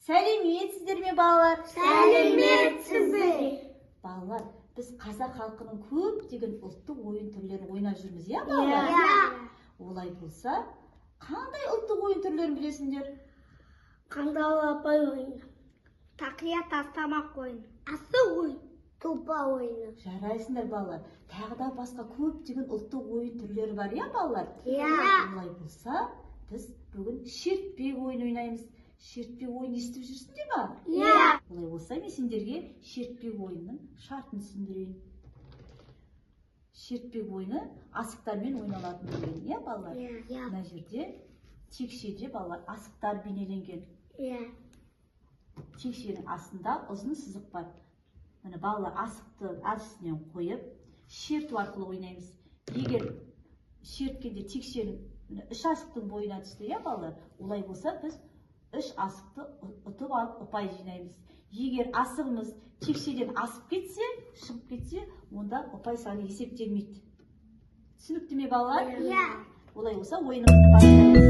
Сәлеметсіздер ме, балалар? Сәлеметсіздер. Балалар, біз қазақ халқының көптеген ұлттық ойын түрлерін ойнап жүрміз, иә, балалар? Олай болса, қандай ұлттық ойын түрлерін білесіңдер? Қандалапай ойыны, тақия тастамақ ойыны, асық ойын, тұлпа ойыны. Жарайсыңдар, балалар. Тағы да басқа көптеген ұлттық ойын түрлері бар, иә, балалар? Олай болса, біз бүгін шертпе ойын ойнаймыз. Шертпе ойын естіп жүрсіңдер ме? Олай болса, мен сендерге шертпе ойынның шартын түсіндірейін. Шертпе ойыны асықтармен ойналатын ойын, иә, балалар? Мына жерде текшеде, балалар, асықтар бейнеленген. Текшенің астында ұзын сызық бар. Міне балалар асықты әдісінен қойып, шерту арқылы ойнаймыз. Егер шерткенде текшенің үш асықтың бойына түсті, иә, балалар? Олай болса, біз үш асықты ұтып алып ұпай жинаймыз. Егер асығымыз текшеден асып кетсе, шығып кетсе, онда ұпай саны есептелмейді. Түсінікті ме, балалар? Олай болса, ойынымызды бастаймыз.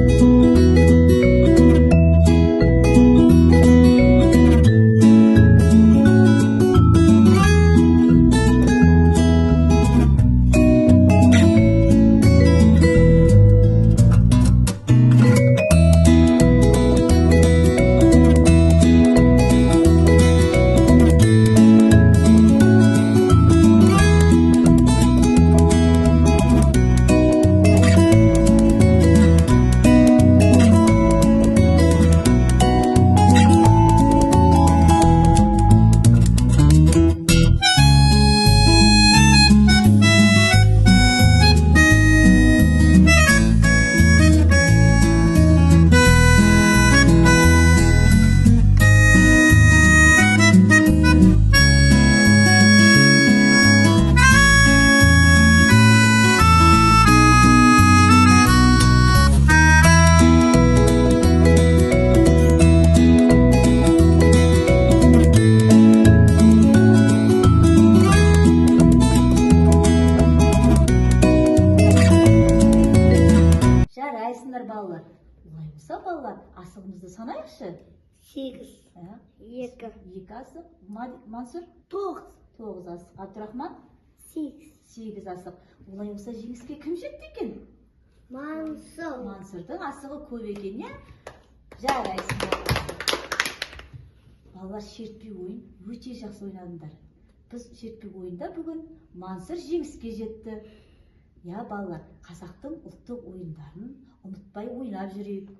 Балалар, олай болса, балалар, асығымызды санайықшы. 8, 2, 2 асық, Мансұр? 9. 9 асық, Абдурахман? 8 асық. Олай болса, жеңіске кім жетті екен? Мансұр. Мансұрдың асығы көп екен, не? Жарайсыңдар. Балалар, шертпе ойын өте жақсы ойнадыңдар. Біз шертпе ойында бүгін Мансұр жеңіске жетті. Я, балалар, қазақтың ұлттық ойындарын ұмытпай ойнап жүрейік.